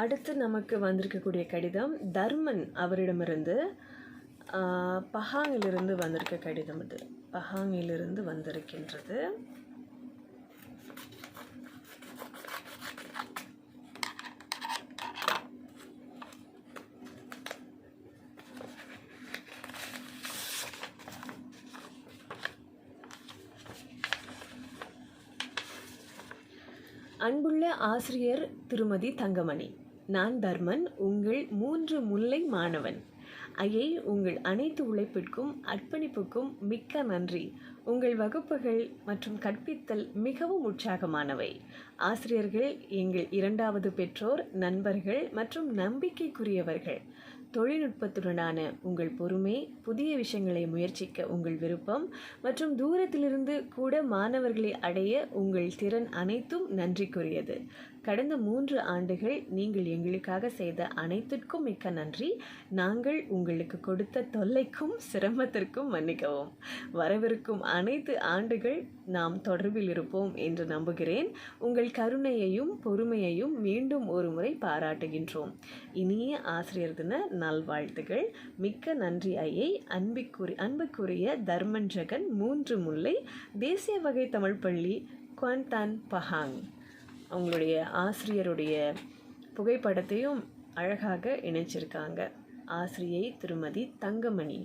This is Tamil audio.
அடுத்து நமக்கு வந்திருக்கக்கூடிய கடிதம் தர்மன் அவரிடமிருந்து பஹாங்கிலிருந்து வந்திருக்க கடிதம். இது பஹாங்கிலிருந்து வந்திருக்கின்றது. அன்புள்ள ஆசிரியர் திருமதி தங்கமணி, நான் தர்மன், உங்கள் 3 முல்லை மாணவன். ஐயை, உங்கள் அனைத்து உழைப்பிற்கும் அர்ப்பணிப்புக்கும் மிக்க நன்றி. உங்கள் வகுப்புகள் மற்றும் கற்பித்தல் மிகவும் உற்சாகமானவை. ஆசிரியர்கள் எங்கள் 2வது பெற்றோர், நண்பர்கள் மற்றும் நம்பிக்கைக்குரியவர்கள். தொழில்நுட்பத்துடனான உங்கள் பொறுமை, புதிய விஷயங்களை முயற்சிக்க உங்கள் விருப்பம் மற்றும் தூரத்திலிருந்து கூட மாணவர்களை அடைய உங்கள் திறன் அனைத்தும் நன்றிக்குரியது. கடந்த 3 ஆண்டுகள் நீங்கள் எங்களுக்காக செய்த அனைத்திற்கும் மிக்க நன்றி. நாங்கள் உங்களுக்கு கொடுத்த தொல்லைக்கும் சிரமத்திற்கும் மன்னிக்கவும். வரவிருக்கும் அனைத்து ஆண்டுகள் நாம் தொடர்பில் இருப்போம் என்று நம்புகிறேன். உங்கள் கருணையையும் பொறுமையையும் மீண்டும் ஒரு முறை பாராட்டுகின்றோம். இனிய ஆசிரியர் தின நல்வாழ்த்துகள். மிக்க நன்றி ஐயை. அன்புக்குரிய தர்மன் ஜெகன், 3 முல்லை, தேசிய வகை தமிழ் பள்ளி, குவான்தான், பஹாங். அவங்களுடைய ஆசிரியருடைய புகைப்படத்தையும் அழகாக இணைச்சிருக்காங்க. ஆசிரியை திருமதி தங்கமணி.